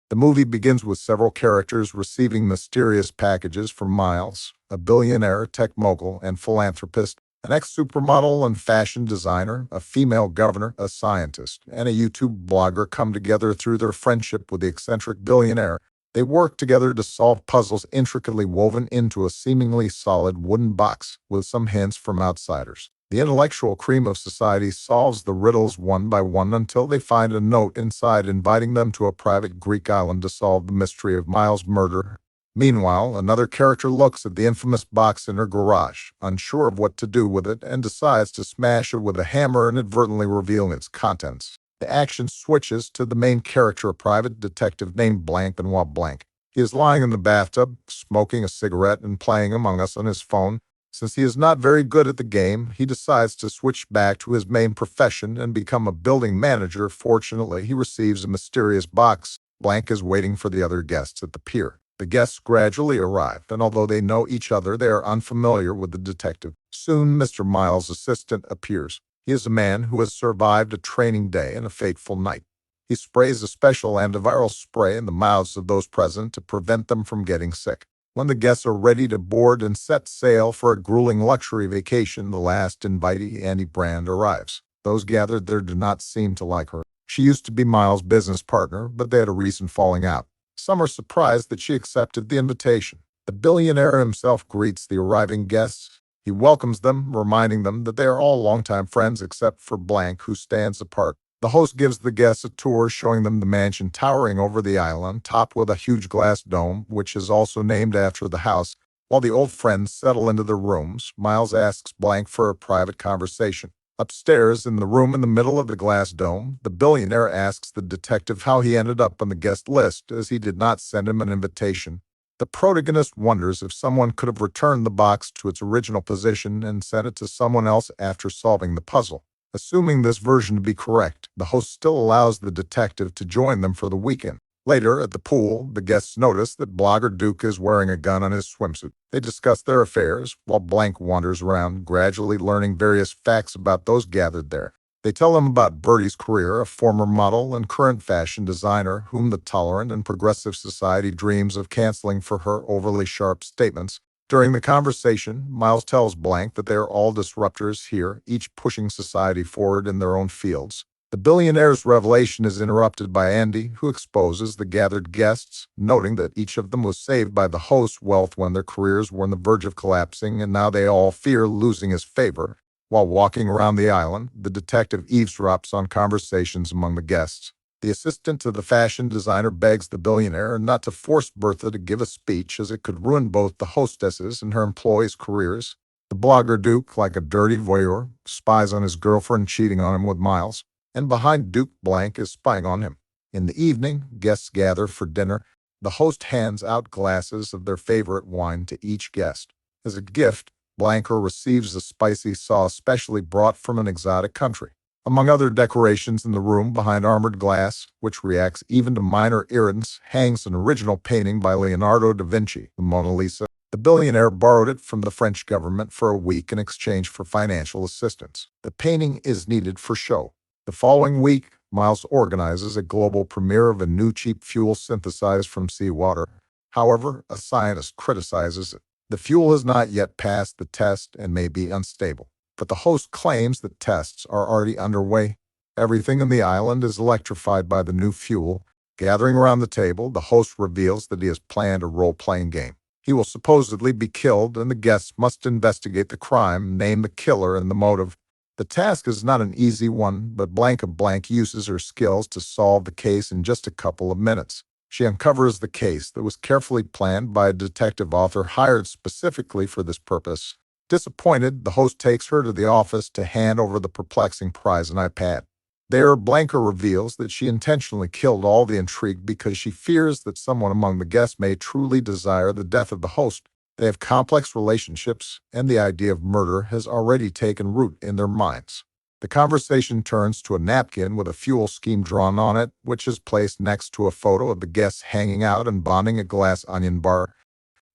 The movie begins with several characters receiving mysterious packages from Miles, a billionaire, tech mogul, and philanthropist, an ex-supermodel and fashion designer, a female governor, a scientist, and a YouTube blogger come together through their friendship with the eccentric billionaire. They work together to solve puzzles intricately woven into a seemingly solid wooden box, with some hints from outsiders. The intellectual cream of society solves the riddles one by one until they find a note inside inviting them to a private Greek island to solve the mystery of Miles' murder. Meanwhile, another character looks at the infamous box in her garage, unsure of what to do with it, and decides to smash it with a hammer, inadvertently revealing its contents. The action switches to the main character, a private detective named Benoit Blanc. He is lying in the bathtub, smoking a cigarette and playing Among Us on his phone. Since he is not very good at the game, he decides to switch back to his main profession and become a building manager. Fortunately, he receives a mysterious box. Blanc is waiting for the other guests at the pier. The guests gradually arrive, and although they know each other, they are unfamiliar with the detective. Soon, Mr. Miles' assistant appears. He is a man who has survived a training day and a fateful night. He sprays a special antiviral spray in the mouths of those present to prevent them from getting sick. When the guests are ready to board and set sail for a grueling luxury vacation, the last invitee, Annie Brand, arrives. Those gathered there do not seem to like her. She used to be Miles' business partner, but they had a recent falling out. Some are surprised that she accepted the invitation. The billionaire himself greets the arriving guests. He welcomes them, reminding them that they are all longtime friends except for Blanc, who stands apart. The host gives the guests a tour, showing them the mansion towering over the island, topped with a huge glass dome, which is also named after the house. While the old friends settle into their rooms, Miles asks Blanc for a private conversation. Upstairs, in the room in the middle of the glass dome, the billionaire asks the detective how he ended up on the guest list, as he did not send him an invitation. The protagonist wonders if someone could have returned the box to its original position and sent it to someone else after solving the puzzle. Assuming this version to be correct, the host still allows the detective to join them for the weekend. Later, at the pool, the guests notice that blogger Duke is wearing a gun on his swimsuit. They discuss their affairs, while Blanc wanders around, gradually learning various facts about those gathered there. They tell him about Bertie's career, a former model and current fashion designer whom the tolerant and progressive society dreams of canceling for her overly sharp statements. During the conversation, Miles tells Blanc that they are all disruptors here, each pushing society forward in their own fields. The billionaire's revelation is interrupted by Andy, who exposes the gathered guests, noting that each of them was saved by the host's wealth when their careers were on the verge of collapsing, and now they all fear losing his favor. While walking around the island, the detective eavesdrops on conversations among the guests. The assistant to the fashion designer begs the billionaire not to force Bertha to give a speech, as it could ruin both the hostess's and her employees' careers. The blogger Duke, like a dirty voyeur, spies on his girlfriend cheating on him with Miles. And behind Duke, Blanc is spying on him. In the evening, guests gather for dinner. The host hands out glasses of their favorite wine to each guest. As a gift, Blanca receives a spicy sauce specially brought from an exotic country. Among other decorations in the room behind armored glass, which reacts even to minor irritants, hangs an original painting by Leonardo da Vinci, the Mona Lisa. The billionaire borrowed it from the French government for a week in exchange for financial assistance. The painting is needed for show. The following week, Miles organizes a global premiere of a new cheap fuel synthesized from seawater. However, a scientist criticizes it. The fuel has not yet passed the test and may be unstable. But the host claims that tests are already underway. Everything on the island is electrified by the new fuel. Gathering around the table, the host reveals that he has planned a role-playing game. He will supposedly be killed, and the guests must investigate the crime, name the killer, and the motive. The task is not an easy one, but Blanc uses her skills to solve the case in just a couple of minutes. She uncovers the case that was carefully planned by a detective author hired specifically for this purpose. Disappointed, the host takes her to the office to hand over the perplexing prize, an iPad. There, Blanca reveals that she intentionally killed all the intrigue because she fears that someone among the guests may truly desire the death of the host. They have complex relationships, and the idea of murder has already taken root in their minds. The conversation turns to a napkin with a fuel scheme drawn on it, which is placed next to a photo of the guests hanging out and bonding a glass onion bar.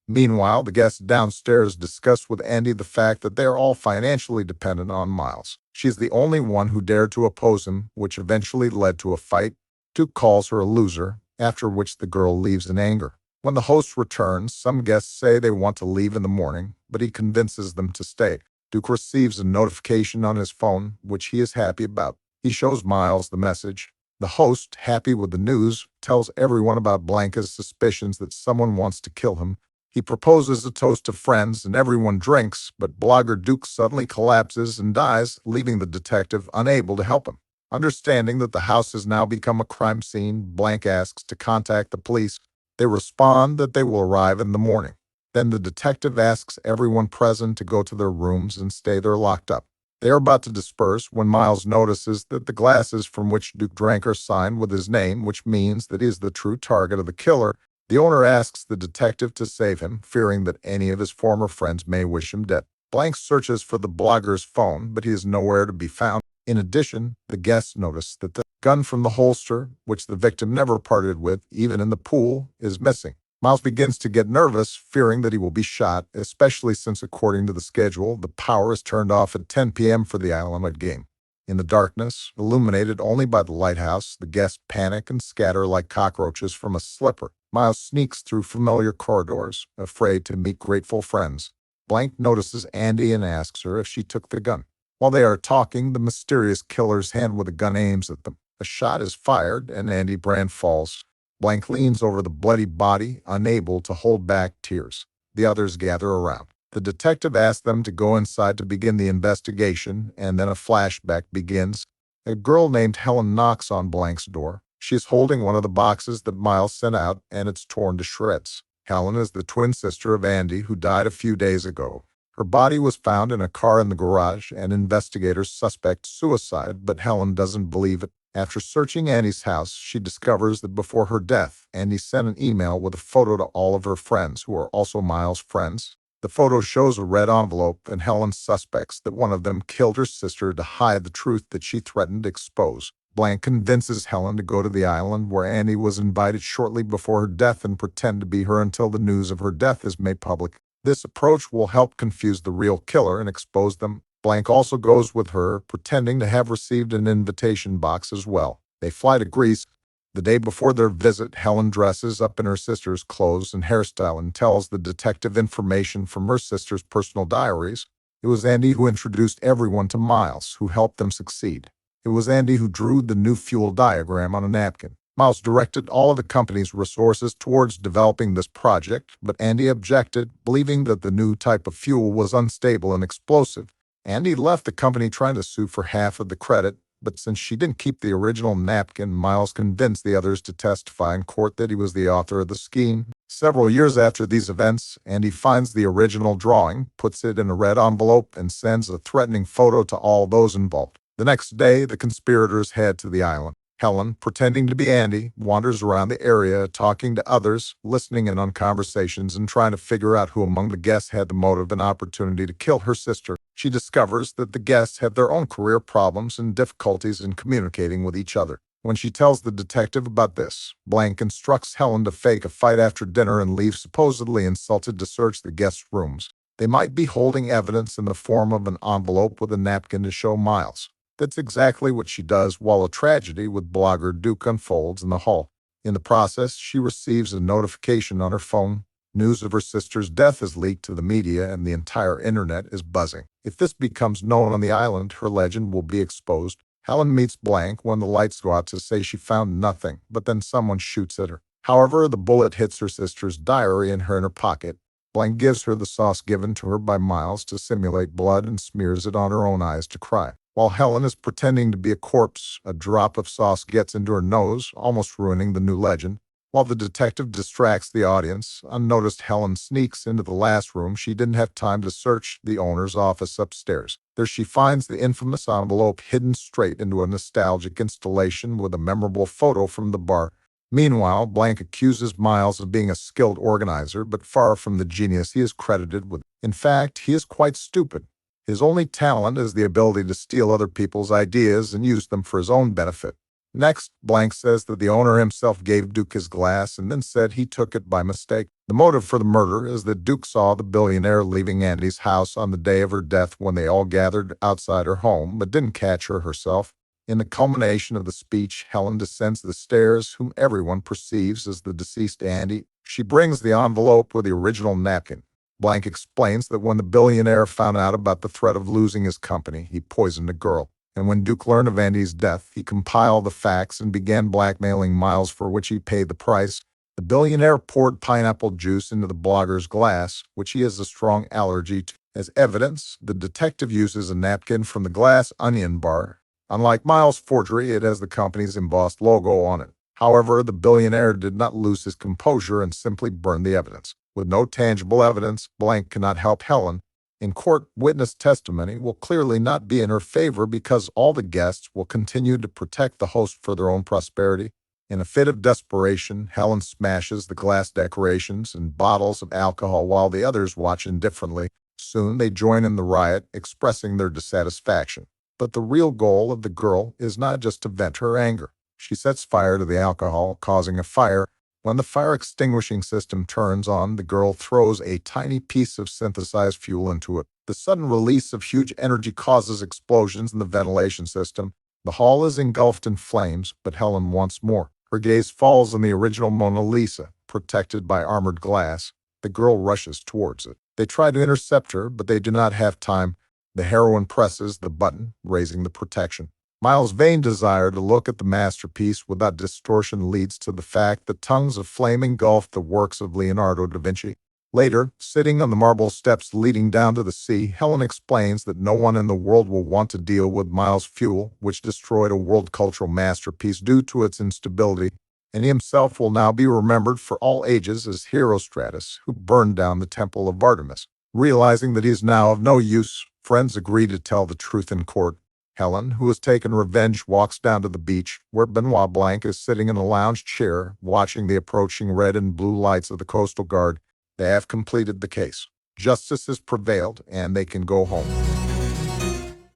Meanwhile, the guests downstairs discuss with Andy the fact that they are all financially dependent on Miles. She is the only one who dared to oppose him, which eventually led to a fight. Duke calls her a loser, after which the girl leaves in anger. When the host returns, some guests say they want to leave in the morning, but he convinces them to stay. Duke receives a notification on his phone, which he is happy about. He shows Miles the message. The host, happy with the news, tells everyone about Blanca's suspicions that someone wants to kill him. He proposes a toast to friends and everyone drinks, but blogger Duke suddenly collapses and dies, leaving the detective unable to help him. Understanding that the house has now become a crime scene, Blanc asks to contact the police. They respond that they will arrive in the morning. Then the detective asks everyone present to go to their rooms and stay there locked up. They are about to disperse when Miles notices that the glasses from which Duke drank are signed with his name, which means that he is the true target of the killer. The owner asks the detective to save him, fearing that any of his former friends may wish him dead. Blanc searches for the blogger's phone, but he is nowhere to be found. In addition, the guests notice that the gun from the holster, which the victim never parted with, even in the pool, is missing. Miles begins to get nervous, fearing that he will be shot, especially since, according to the schedule, the power is turned off at 10 p.m. for the island game. In the darkness, illuminated only by the lighthouse, the guests panic and scatter like cockroaches from a slipper. Miles sneaks through familiar corridors, afraid to meet grateful friends. Blanc notices Andy and asks her if she took the gun. While they are talking, the mysterious killer's hand with a gun aims at them. A shot is fired, and Andy Brand falls. Blanc leans over the bloody body, unable to hold back tears. The others gather around. The detective asks them to go inside to begin the investigation, and then a flashback begins. A girl named Helen knocks on Blanc's door. She is holding one of the boxes that Miles sent out, and it's torn to shreds. Helen is the twin sister of Andy, who died a few days ago. Her body was found in a car in the garage, and investigators suspect suicide, but Helen doesn't believe it. After searching Annie's house, she discovers that before her death, Annie sent an email with a photo to all of her friends, who are also Miles' friends. The photo shows a red envelope, and Helen suspects that one of them killed her sister to hide the truth that she threatened to expose. Blanc convinces Helen to go to the island where Annie was invited shortly before her death and pretend to be her until the news of her death is made public. This approach will help confuse the real killer and expose them. Blanc also goes with her, pretending to have received an invitation box as well. They fly to Greece. The day before their visit, Helen dresses up in her sister's clothes and hairstyle and tells the detective information from her sister's personal diaries. It was Andy who introduced everyone to Miles, who helped them succeed. It was Andy who drew the new fuel diagram on a napkin. Miles directed all of the company's resources towards developing this project, but Andy objected, believing that the new type of fuel was unstable and explosive. Andy left the company trying to sue for half of the credit, but since she didn't keep the original napkin, Miles convinced the others to testify in court that he was the author of the scheme. Several years after these events, Andy finds the original drawing, puts it in a red envelope, and sends a threatening photo to all those involved. The next day, the conspirators head to the island. Helen, pretending to be Andy, wanders around the area, talking to others, listening in on conversations, and trying to figure out who among the guests had the motive and opportunity to kill her sister. She discovers that the guests have their own career problems and difficulties in communicating with each other. When she tells the detective about this, Blanc instructs Helen to fake a fight after dinner and leave supposedly insulted to search the guests' rooms. They might be holding evidence in the form of an envelope with a napkin to show Miles. That's exactly what she does while a tragedy with blogger Duke unfolds in the hall. In the process, she receives a notification on her phone. News of her sister's death is leaked to the media and the entire internet is buzzing. If this becomes known on the island, her legend will be exposed. Helen meets Blanc when the lights go out to say she found nothing, but then someone shoots at her. However, the bullet hits her sister's diary in her inner pocket. Blanc gives her the sauce given to her by Miles to simulate blood and smears it on her own eyes to cry. While Helen is pretending to be a corpse, a drop of sauce gets into her nose, almost ruining the new legend. While the detective distracts the audience, unnoticed Helen sneaks into the last room. She didn't have time to search the owner's office upstairs. There she finds the infamous envelope hidden straight into a nostalgic installation with a memorable photo from the bar. Meanwhile, Blanc accuses Miles of being a skilled organizer, but far from the genius he is credited with. In fact, he is quite stupid. His only talent is the ability to steal other people's ideas and use them for his own benefit. Next, Blanc says that the owner himself gave Duke his glass and then said he took it by mistake. The motive for the murder is that Duke saw the billionaire leaving Andy's house on the day of her death when they all gathered outside her home, but didn't catch her herself. In the culmination of the speech, Helen descends the stairs, whom everyone perceives as the deceased Andy. She brings the envelope with the original napkin. Blanc explains that when the billionaire found out about the threat of losing his company, he poisoned a girl. And when Duke learned of Andy's death, he compiled the facts and began blackmailing Miles, for which he paid the price. The billionaire poured pineapple juice into the blogger's glass, which he has a strong allergy to. As evidence, the detective uses a napkin from the glass onion bar. Unlike Miles' forgery, it has the company's embossed logo on it. However, the billionaire did not lose his composure and simply burned the evidence. With no tangible evidence, Blanc cannot help Helen. In court, witness testimony will clearly not be in her favor because all the guests will continue to protect the host for their own prosperity. In a fit of desperation, Helen smashes the glass decorations and bottles of alcohol while the others watch indifferently. Soon they join in the riot, expressing their dissatisfaction. But the real goal of the girl is not just to vent her anger. She sets fire to the alcohol, causing a fire. When the fire extinguishing system turns on, the girl throws a tiny piece of synthesized fuel into it. The sudden release of huge energy causes explosions in the ventilation system. The hall is engulfed in flames, but Helen wants more. Her gaze falls on the original Mona Lisa, protected by armored glass. The girl rushes towards it. They try to intercept her, but they do not have time. The heroine presses the button, raising the protection. Miles' vain desire to look at the masterpiece without distortion leads to the fact that tongues of flame engulf the works of Leonardo da Vinci. Later, sitting on the marble steps leading down to the sea, Helen explains that no one in the world will want to deal with Miles' fuel, which destroyed a world cultural masterpiece due to its instability, and he himself will now be remembered for all ages as Herostratus, who burned down the Temple of Artemis. Realizing that he is now of no use, friends agree to tell the truth in court. Helen, who has taken revenge, walks down to the beach, where Benoit Blanc is sitting in a lounge chair, watching the approaching red and blue lights of the Coastal Guard. They have completed the case. Justice has prevailed, and they can go home.